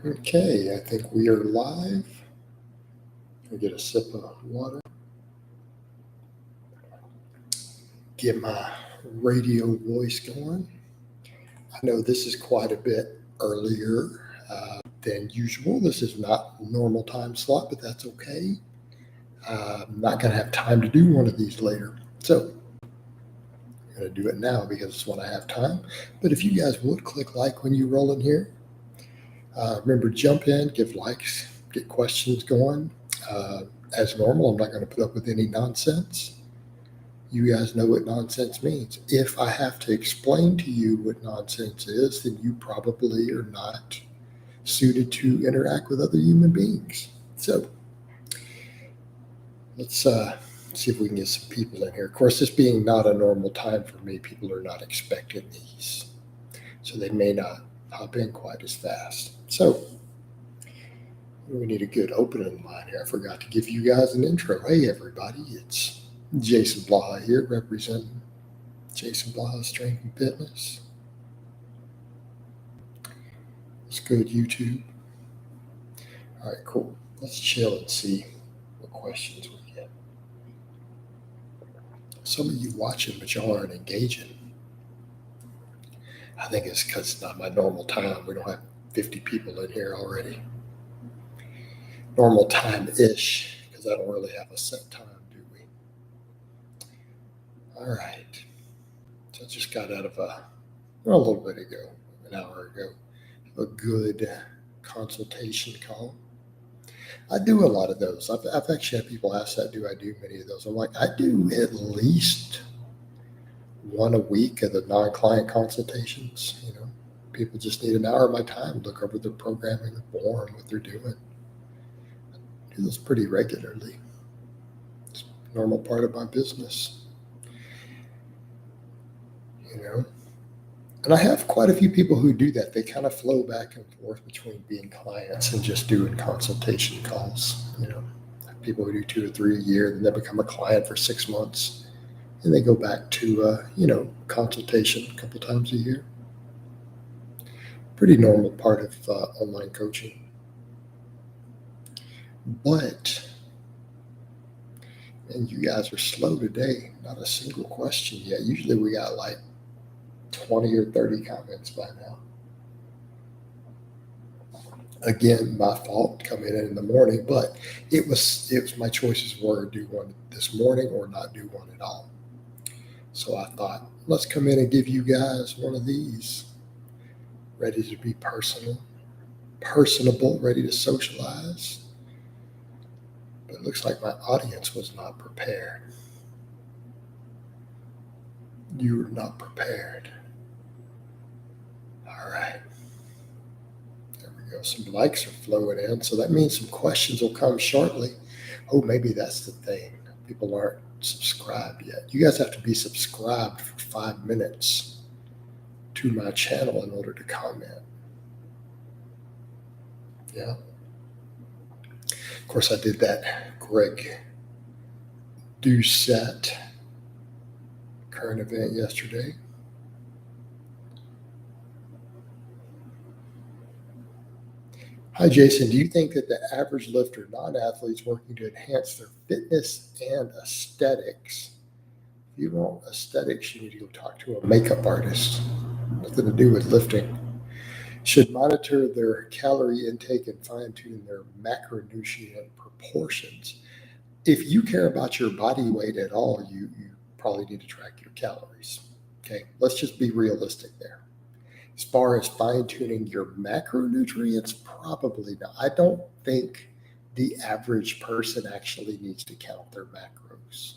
Okay, I think we are live. I'll get a sip of water. Get my radio voice going. I know this is quite a bit earlier than usual. This is not normal time slot, but that's okay. I'm not going to have time to do one of these later. So I'm going to do it now because it's when I have time. But if you guys would click like when you roll in here, remember jump in, give likes, get questions going. As normal, I'm not going to put up with any nonsense. You guys know what nonsense means. If I have to explain to you what nonsense is, then you probably are not suited to interact with other human beings. So let's see if we can get some people in here. Of course, this being not a normal time for me, people are not expecting these. So they may not hop in quite as fast. So we need a good opening line here. I forgot to give you guys an intro. Hey, everybody, it's Jason Blaha here, representing Jason Blaha Strength and Fitness. Let's go to YouTube. All right, cool. Let's chill and see what questions we get. Some of you watching, but y'all aren't engaging. I think it's because it's not my normal time. We don't have 50 people in here already. Normal time-ish, because I don't really have a set time, do we? All right. So I just got out of a little bit ago, an hour ago, a good consultation call. I do a lot of those. I've actually had people ask that, do I do many of those? I'm like, I do at least one a week of the non-client consultations. People just need an hour of my time, look over their programming, the form, what they're doing. I do those pretty regularly. It's a normal part of my business. And I have quite a few people who do that. They kind of flow back and forth between being clients and just doing consultation calls. People who do 2 or 3 a year, then they become a client for 6 months, and they go back to consultation a couple times a year. Pretty normal part of online coaching. But, and you guys are slow today. Not a single question yet. Usually we got like 20 or 30 comments by now. Again, my fault coming in the morning, but it was my choices were do one this morning or not do one at all. So I thought, let's come in and give you guys one of these, ready to be personable, ready to socialize. But it looks like my audience was not prepared. You were not prepared. All right. Some likes are flowing in, so that means some questions will come shortly. Oh, maybe that's the thing. People aren't subscribed yet. You guys have to be subscribed for 5 minutes to my channel in order to comment. Yeah. Of course, I did that Greg Doucette current event yesterday. Hi, Jason. Do you think that the average lifter, non-athletes working to enhance their fitness and aesthetics? If you want aesthetics, you need to go talk to a makeup artist. Nothing to do with lifting. Should monitor their calorie intake and fine-tune their macronutrient proportions. If you care about your body weight at all, you probably need to track your calories. Okay, let's just be realistic there. As far as fine-tuning your macronutrients, probably not. I don't think the average person actually needs to count their macros,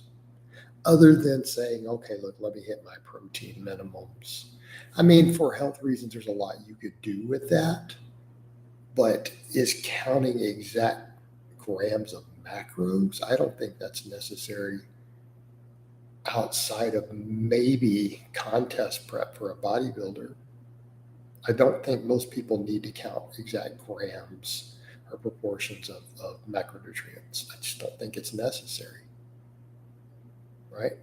other than saying, okay, look, let me hit my protein minimums. I mean, for health reasons, there's a lot you could do with that, but is counting exact grams of macros? I don't think that's necessary outside of maybe contest prep for a bodybuilder. I don't think most people need to count exact grams or proportions of macronutrients. I just don't think it's necessary, right?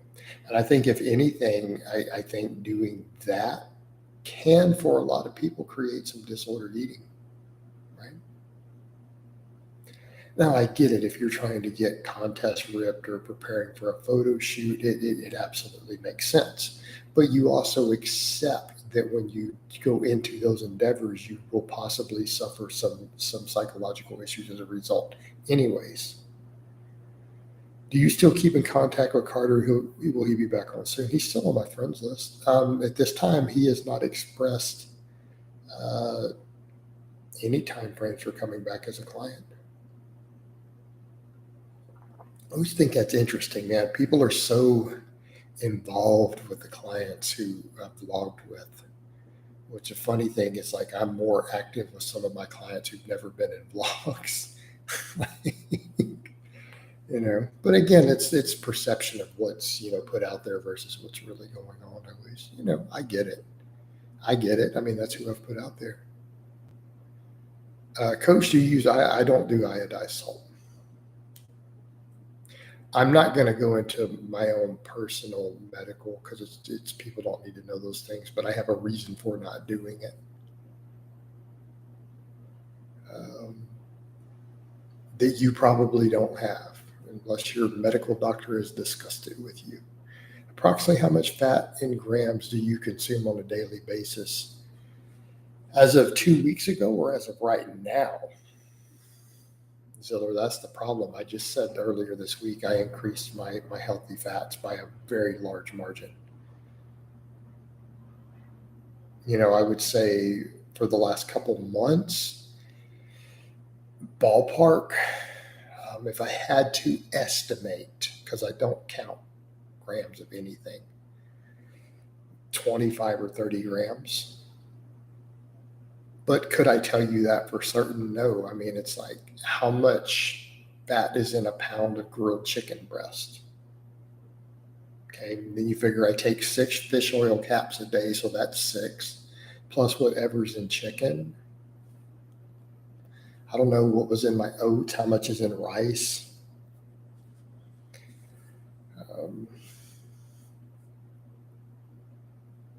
And I think if anything, I think doing that can, for a lot of people, create some disordered eating, right? Now, I get it. If you're trying to get contest ripped or preparing for a photo shoot, it absolutely makes sense. But you also accept that when you go into those endeavors, you will possibly suffer some psychological issues as a result. Anyways, do you still keep in contact with Carter? Will he be back on soon? He's still on my friends list. At this time, he has not expressed uh, any time frames for coming back as a client. I always think that's interesting, man. People are so involved with the clients who I've logged with. Which a funny thing is, like, I'm more active with some of my clients who've never been in vlogs. But again, it's perception of what's put out there versus what's really going on. Always, I get it. I mean, that's who I've put out there. Coach, do you use? I don't do iodized salt. I'm not going to go into my own personal medical because it's people don't need to know those things, but I have a reason for not doing it. That you probably don't have unless your medical doctor has discussed it with you. Approximately how much fat in grams do you consume on a daily basis as of 2 weeks ago or as of right now? So that's the problem. I just said earlier this week I increased my healthy fats by a very large margin. I would say for the last couple months, ballpark, if I had to estimate, because I don't count grams of anything, 25 or 30 grams. But could I tell you that for certain? No. I mean, it's like how much fat is in a pound of grilled chicken breast? Okay. And then you figure I take 6 fish oil caps a day, so that's 6, plus whatever's in chicken. I don't know what was in my oats, how much is in rice.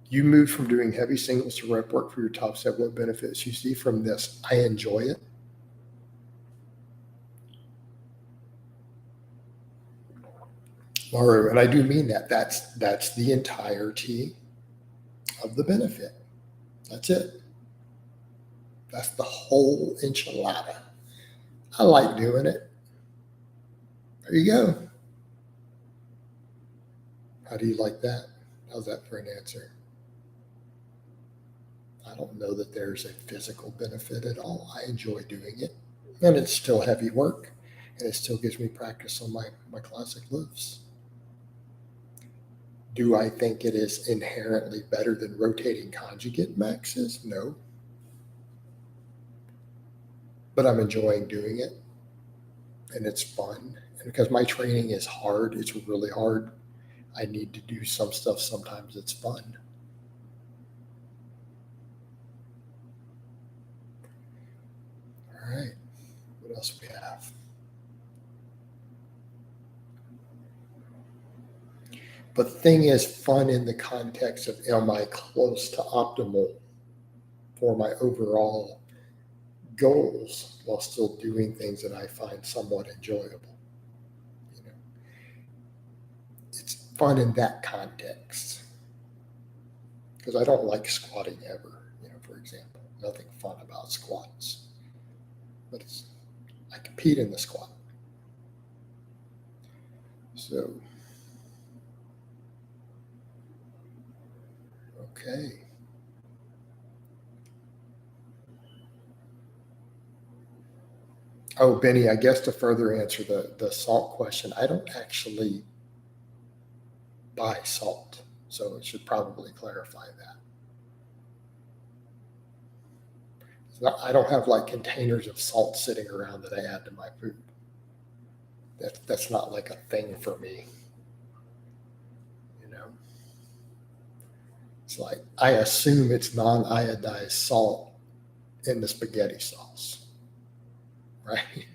You moved from doing heavy singles to rep work for your top set. What benefits you see from this? I enjoy it. Maru, and I do mean that. That's the entirety of the benefit. That's it. That's the whole enchilada. I like doing it. There you go. How do you like that? How's that for an answer? I don't know that there's a physical benefit at all. I enjoy doing it. And it's still heavy work. And it still gives me practice on my classic lifts. Do I think it is inherently better than rotating conjugate maxes? No. But I'm enjoying doing it. And it's fun. And because my training is hard, it's really hard. I need to do some stuff. Sometimes it's fun. All right. What else we have? But the thing is, fun in the context of am I close to optimal for my overall goals while still doing things that I find somewhat enjoyable? It's fun in that context because I don't like squatting ever. For example, nothing fun about squats, but I compete in the squat. So, okay. Oh, Benny, I guess to further answer the salt question, I don't actually buy salt. So it should probably clarify that. I don't have like containers of salt sitting around that I add to my food. That's not like a thing for me. It's like I assume it's non-iodized salt in the spaghetti sauce, right?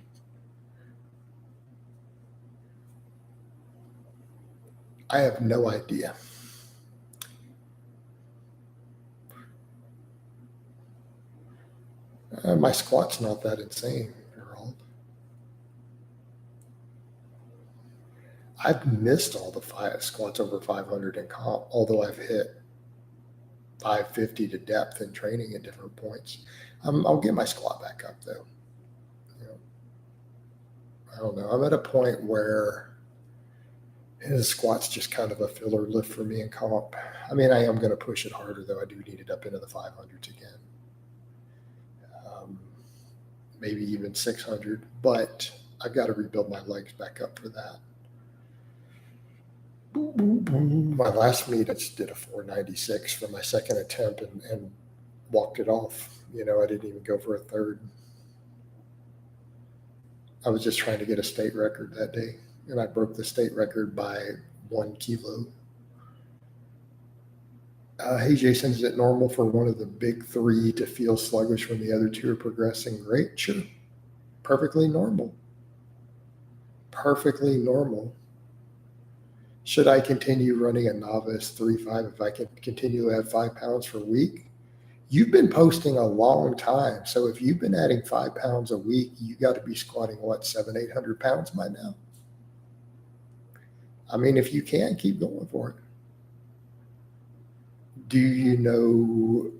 I have no idea. My squat's not that insane, Harold. I've missed all the squats over 500 in comp, although I've hit 550 to depth in training at different points. I'll get my squat back up though. You know, I don't know. I'm at a point where the squat's just kind of a filler lift for me in comp. I mean, I am going to push it harder though. I do need it up into the 500s again. Maybe even 600, but I've got to rebuild my legs back up for that. My last meet, I just did a 496 for my second attempt and walked it off. You know, I didn't even go for a third. I was just trying to get a state record that day, and I broke the state record by 1 kilo. Hey, Jason, is it normal for one of the big three to feel sluggish when the other two are progressing great? Sure. Perfectly normal. Perfectly normal. Should I continue running a novice 3-5 if I can continue to add 5 pounds per week? You've been posting a long time. So if you've been adding 5 pounds a week, you got to be squatting, what, 700-800 pounds by now? I mean, if you can, keep going for it. Do you know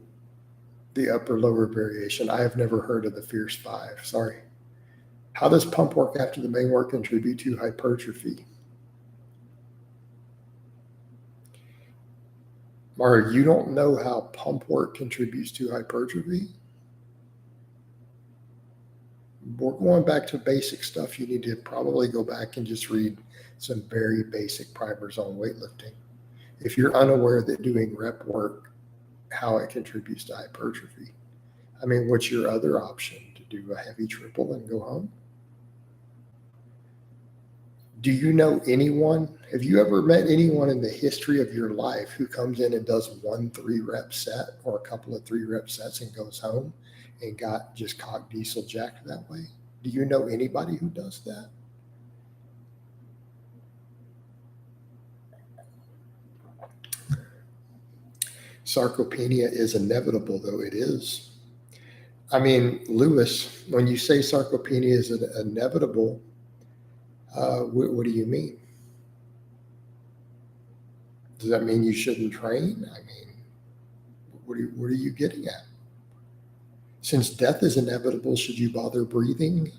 the upper-lower variation? I have never heard of the Fierce 5. Sorry. How does pump work after the main work contribute to hypertrophy? Mara, you don't know how pump work contributes to hypertrophy? We're going back to basic stuff. You need to probably go back and just read some very basic primers on weightlifting. If you're unaware that doing rep work, how it contributes to hypertrophy. I mean, what's your other option? To do a heavy triple and go home? Do you know anyone? Have you ever met anyone in the history of your life who comes in and does 1 3-rep set or a couple of 3-rep sets and goes home and got just cock diesel jacked that way? Do you know anybody who does that? Sarcopenia is inevitable, though it is. I mean, Lewis, when you say sarcopenia is inevitable, what do you mean? Does that mean you shouldn't train? I mean, what are you getting at? Since death is inevitable, should you bother breathing?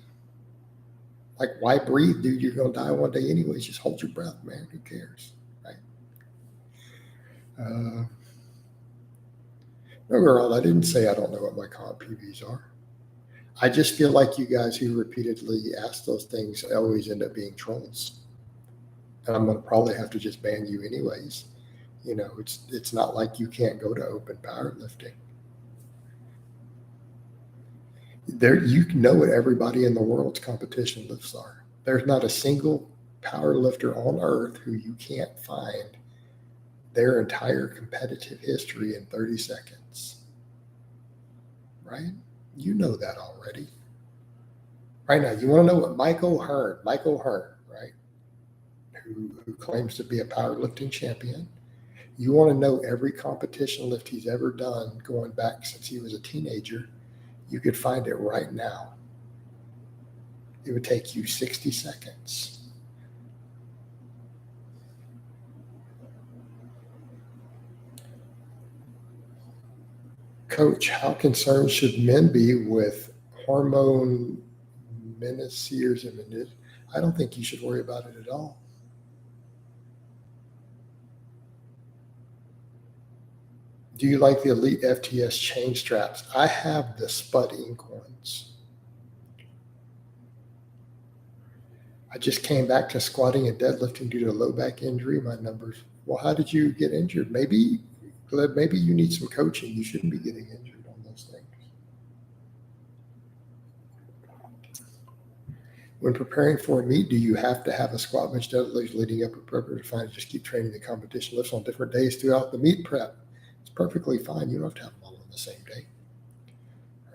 Like, why breathe, dude? You're going to die one day anyways. Just hold your breath, man. Who cares, right? No, girl, I didn't say I don't know what my comp PVs are. I just feel like you guys who repeatedly ask those things always end up being trolls. And I'm going to probably have to just ban you anyways. You know, it's not like you can't go to open powerlifting. There, you know what everybody in the world's competition lifts are. There's not a single power lifter on earth who you can't find their entire competitive history in 30 seconds. Right? You know that already. Right now, you want to know what Michael Hearn, right? Who claims to be a powerlifting champion. You want to know every competition lift he's ever done going back since he was a teenager. You could find it right now. It would take you 60 seconds. Coach, how concerned should men be with hormone menopause? I don't think you should worry about it at all. Do you like the Elite FTS chain straps? I have the Spud Ink ones. I just came back to squatting and deadlifting due to a low back injury. My numbers. Well, how did you get injured? Maybe you need some coaching. You shouldn't be getting injured on those things. When preparing for a meet, do you have to have a squat bench deadlift leading up or prep to find just keep training the competition lifts on different days throughout the meet prep? It's perfectly fine. You don't have to have them all on the same day,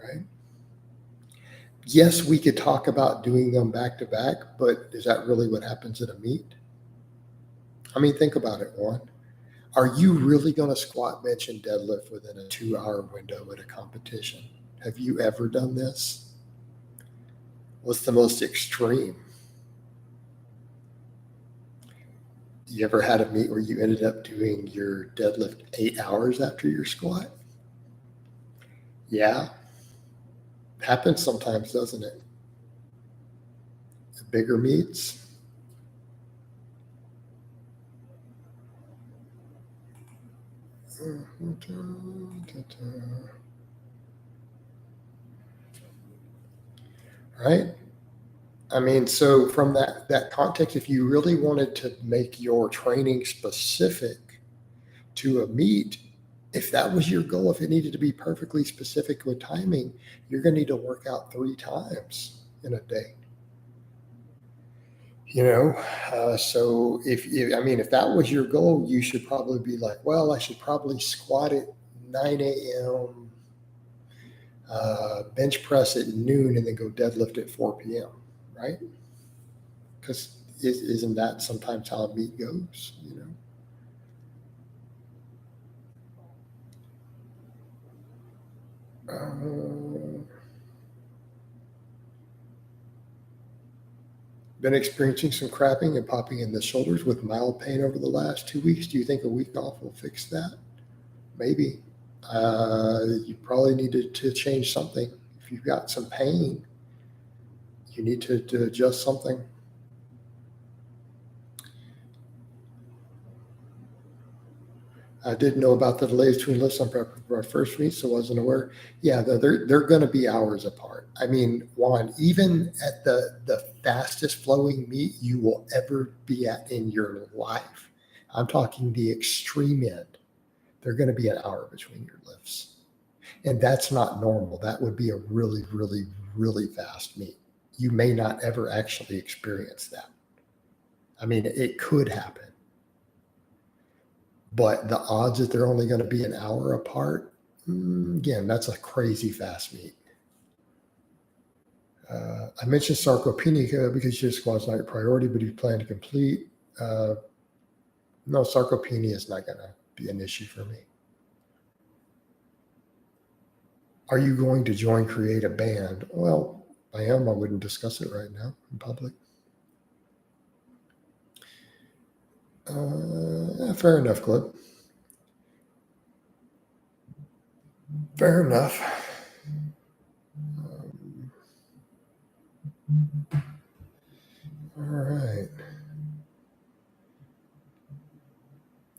right? Yes, we could talk about doing them back to back, but is that really what happens at a meet? I mean, think about it, Warren. Are you really going to squat, bench, and deadlift within a 2-hour window at a competition? Have you ever done this? What's the most extreme? You ever had a meet where you ended up doing your deadlift 8 hours after your squat? Yeah, happens sometimes, doesn't it? The bigger meets. Right? I mean, so from that context, if you really wanted to make your training specific to a meet, if that was your goal, if it needed to be perfectly specific with timing, you're going to need to work out 3 times in a day. So if that was your goal, you should probably be like, well, I should probably squat at 9 a.m., bench press at noon, and then go deadlift at 4 p.m., right? Because isn't that sometimes how a meet goes, Been experiencing some cramping and popping in the shoulders with mild pain over the last 2 weeks. Do you think a week off will fix that? Maybe. You probably need to change something. If you've got some pain, you need to adjust something. I didn't know about the delays between lifts on prep for our first meet, so wasn't aware. Yeah, they're going to be hours apart. I mean, Juan, even at the fastest flowing meet you will ever be at in your life, I'm talking the extreme end, they're going to be an hour between your lifts. And that's not normal. That would be a really, really, really fast meet. You may not ever actually experience that. I mean, it could happen. But the odds that they're only going to be an hour apart, again, that's a crazy fast meet. I mentioned sarcopenia because your squat's not your priority, but you plan to complete. No, sarcopenia is not going to be an issue for me. Are you going to create a band? Well, I am. I wouldn't discuss it right now in public. Fair enough, Clip. Fair enough. All right.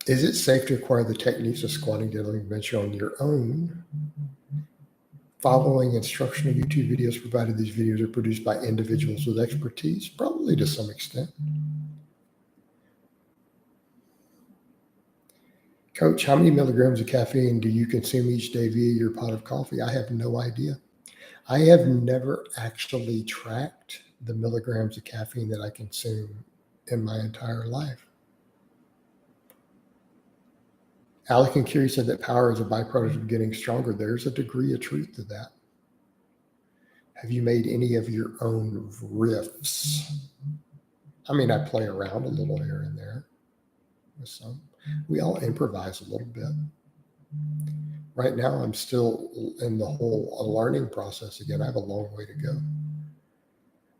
Is it safe to acquire the techniques of squatting, deadlifting, bench on your own? Following instructional YouTube videos, provided these videos are produced by individuals with expertise? Probably to some extent. Coach, how many milligrams of caffeine do you consume each day via your pot of coffee? I have no idea. I have never actually tracked the milligrams of caffeine that I consume in my entire life. Alec and Curie said that power is a byproduct of getting stronger. There's a degree of truth to that. Have you made any of your own riffs? I mean, I play around a little here and there with some. We all improvise a little bit. Right now, I'm still in the whole learning process again. I have a long way to go.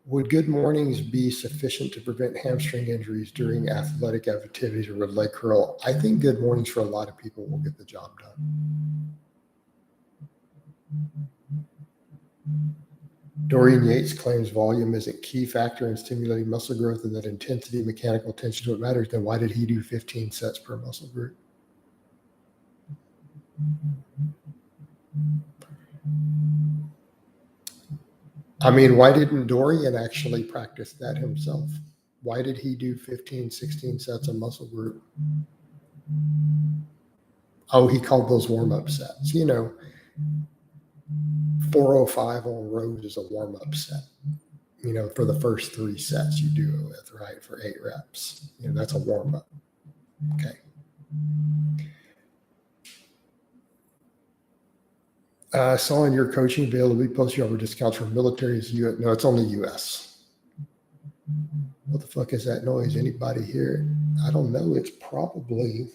Would good mornings be sufficient to prevent hamstring injuries during athletic activities or with leg curl? I think good mornings for a lot of people will get the job done. Dorian Yates claims volume is a key factor in stimulating muscle growth and that intensity, mechanical tension is what matters. Then why did he do 15 sets per muscle group? I mean, why didn't Dorian actually practice that himself? Why did he do 15, 16 sets of muscle group? Oh, he called those warm-up sets. 405 on rows is a warm-up set. For the first 3 sets you do it with, right, for 8 reps. That's a warm-up. Okay. I saw in your coaching availability post you offer discounts for militaries. No, it's only U.S. What the fuck is that noise? Anybody hear it? I don't know. It's probably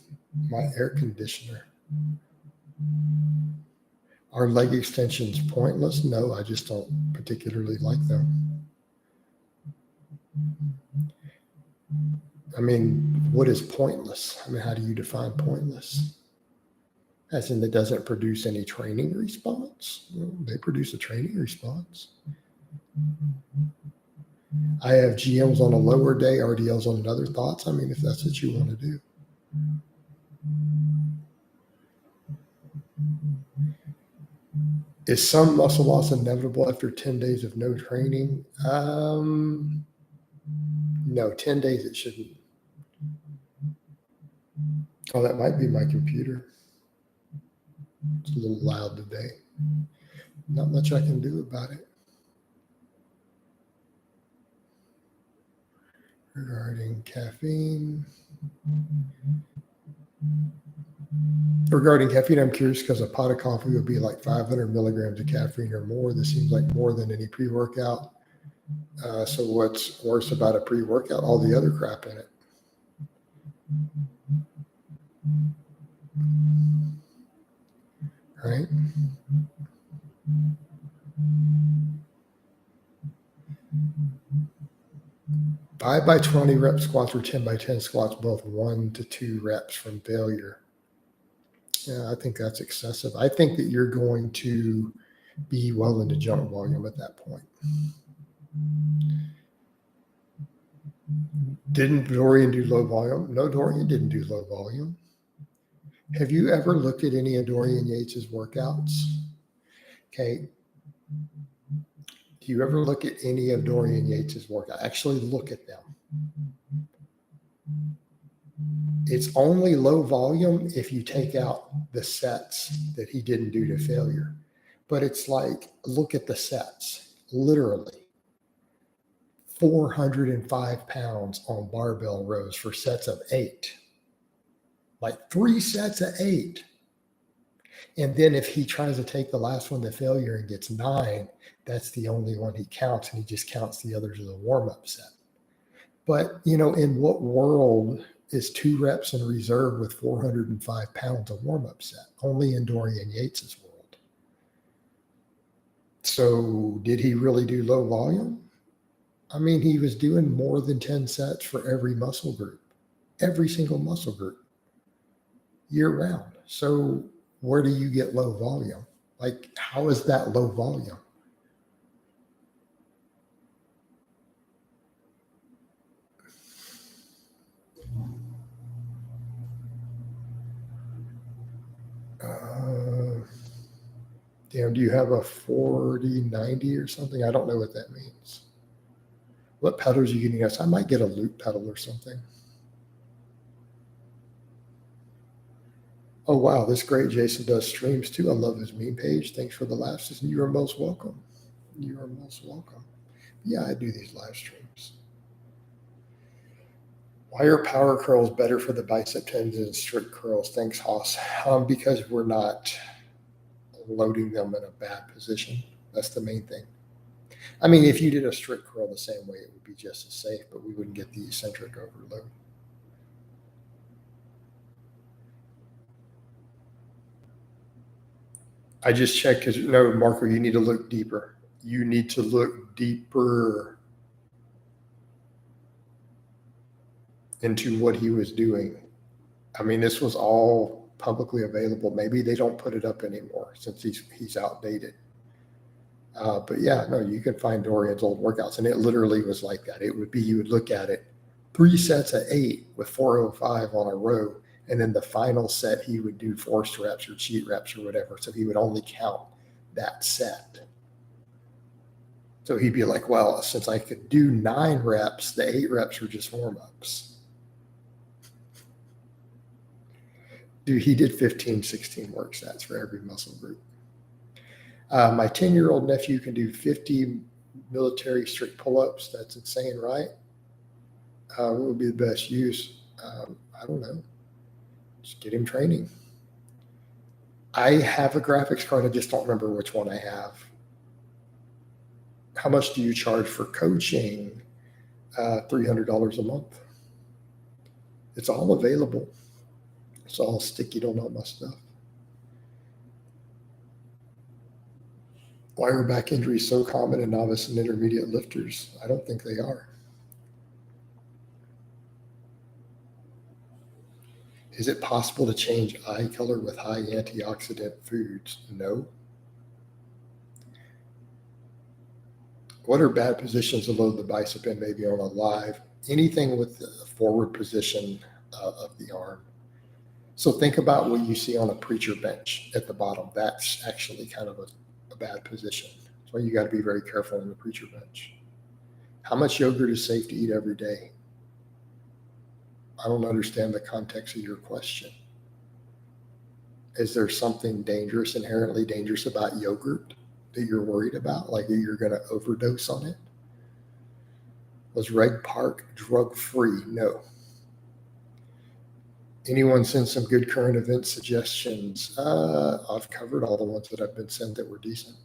my air conditioner. Are leg extensions pointless? No, I just don't particularly like them. I mean, what is pointless? I mean, how do you define pointless? As in, it doesn't produce any training response? Well, they produce a training response. I have GMs on a lower day, RDLs on another. Thoughts? I mean, if that's what you want to do. Is some muscle loss inevitable after 10 days of no training? No, 10 days it shouldn't. Oh, that might be my computer. It's a little loud today. Not much I can do about it. Regarding caffeine. Regarding caffeine, I'm curious because a pot of coffee would be like 500 milligrams of caffeine or more. This seems like more than any pre-workout. So what's worse about a pre-workout? All the other crap in it. Right? 5 by 20 rep squats or 10 by 10 squats, both 1 to 2 reps from failure. Yeah, I think that's excessive. I think that you're going to be well into jump volume at that point. Didn't Dorian do low volume? No, Dorian didn't do low volume. Have you ever looked at any of Dorian Yates's workouts? Okay. Do you ever look at any of Dorian Yates's workouts? Actually look at them. It's only low volume if you take out the sets that he didn't do to failure. But it's like, look at the sets, literally. 405 pounds on barbell rows for sets of 8. Like 3 sets of 8. And then if he tries to take the last one to failure and gets 9, that's the only one he counts, and he just counts the others as a warm-up set. But, in what world is 2 reps in reserve with 405 pounds a warm-up set? Only in Dorian Yates's world. So did he really do low volume? I mean, he was doing more than 10 sets for every muscle group, every single muscle group, year round. So where do you get low volume? Like, how is that low volume? Damn, do you have a 40-90 or something? I don't know what that means. What pedals are you getting us? I might get a loop pedal or something. Oh, wow, this great. Jason does streams too. I love his meme page. Thanks for the laughs. And you are most welcome. You are most welcome. Yeah, I do these live streams. Why are power curls better for the bicep tendons than strict curls? Thanks, Haas. Because we're not loading them in a bad position. That's the main thing. I mean, if you did a strict curl the same way, it would be just as safe, but we wouldn't get the eccentric overload. I just checked because, no, Marco, you need to look deeper. You need to look deeper into what he was doing. I mean, this was all publicly available. Maybe they don't put it up anymore since he's outdated. But yeah, no, you can find Dorian's old workouts, and it literally was like that. It would be, you would look at it, 3 sets of 8 with 405 on a row, and then the final set he would do forced reps or cheat reps or whatever. So he would only count that set. So he'd be like, well, since I could do 9 reps, the 8 reps were just warm-ups. Dude, he did 15, 16 work sets for every muscle group. My 10-year-old nephew can do 50 military strict pull-ups. That's insane, right? What would be the best use? I don't know. Just get him training. I have a graphics card. I just don't remember which one I have. How much do you charge for coaching? $300 a month. It's all available. It's all sticky on all my stuff. Why are back injuries so common in novice and intermediate lifters? I don't think they are. Is it possible to change eye color with high antioxidant foods? No. What are bad positions to load the bicep in, maybe on a live? Anything with the forward position of the arm. So think about what you see on a preacher bench at the bottom. That's actually kind of a bad position. So you got to be very careful on the preacher bench. How much yogurt is safe to eat every day? I don't understand the context of your question. Is there something dangerous, inherently dangerous about yogurt that you're worried about? Like you're going to overdose on it? Was Reg Park drug-free? No. Anyone send some good current event suggestions? I've covered all the ones that I've been sent that were decent.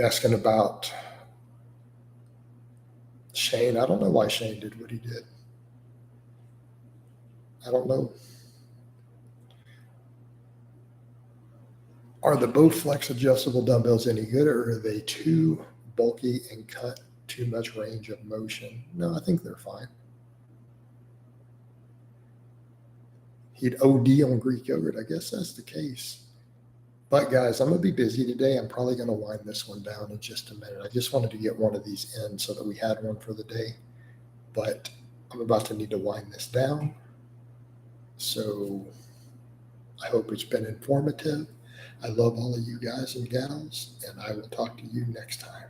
Asking about Shane. I don't know why Shane did what he did. I don't know. Are the Bowflex adjustable dumbbells any good, or are they too bulky and cut too much range of motion? No, I think they're fine. He'd OD on Greek yogurt. I guess that's the case. But guys, I'm going to be busy today. I'm probably going to wind this one down in just a minute. I just wanted to get one of these in so that we had one for the day. But I'm about to need to wind this down. So I hope it's been informative. I love all of you guys and gals, and I will talk to you next time.